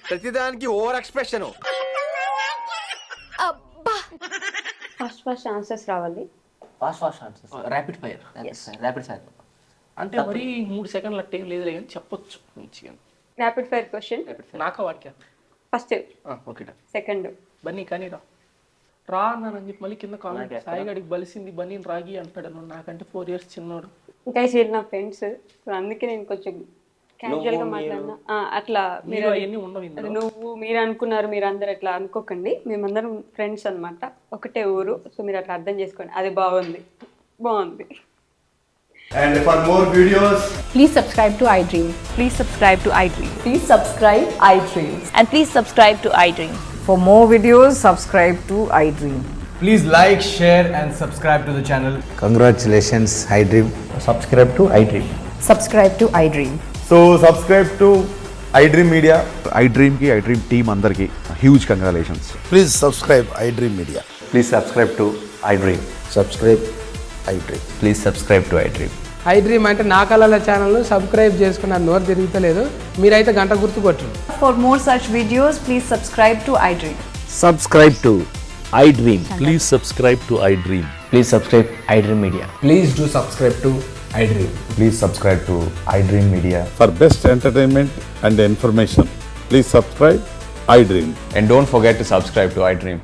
ప్రతిదానికి ఓవర్ ఎక్స్ప్రెషన్. ఫస్ట్ ఆన్సర్స్ రావాలి. Fast answers. Rapid fire. Rapid fire అంటే మరి 3 సెకండ్లు అట్టే లేదు కానీ చెప్పొచ్చు మంచిగా. Rapid fire question. నాకా వాక్య ఫస్ట్, ఓకే సెకండ్. బన్నీ కానీ రా అన్నానని చెప్పి మళ్ళీ కింద కామెంట్ సాయిగాడికి బలిసింది బన్నీ రాగి అంటాడు. నాకంటే 4 years చిన్నోడు. ఇంకా వీళ్ళు నా ఫ్రెండ్స్, అందుకే నేను కొంచెం క్యాజువల్ గా మాట్లాడినా. అట్లా మీరు అవన్నీ ఉండవు ఇందులో. నువ్వు మీరు అనుకున్నారు, మీరు అందరు అట్లా అనుకోకండి. మేమందరం ఫ్రెండ్స్ అన్నమాట, ఒకటే ఊరు. సో మీరు అట్లా అర్థం చేసుకోండి. అది బాగుంది. And for more videos, Please subscribe to iDream. Please subscribe to iDream. Please subscribe iDream. And please subscribe to iDream. For more videos, subscribe to iDream. please like, share and subscribe to the channel. Congratulations, iDream. Subscribe to iDream. Subscribe to iDream. So subscribe to iDream Media. iDream ki iDream team andarki huge congratulations. Please subscribe iDream Media. Please subscribe to iDream. Subscribe iDream. Please subscribe to iDream. iDream అంటే నా కళల ఛానల్ను subscribe చేసుకున్న నోరు తిరుగుతలేదు. మీరైతే గంట గుర్తు కొట్టండి. For more such videos, please subscribe to iDream. Subscribe to iDream. Please subscribe to iDream. Please subscribe iDream Media. Please do subscribe to iDream. Please subscribe to iDream Media. For best entertainment and information, please subscribe iDream. And don't forget to subscribe to iDream.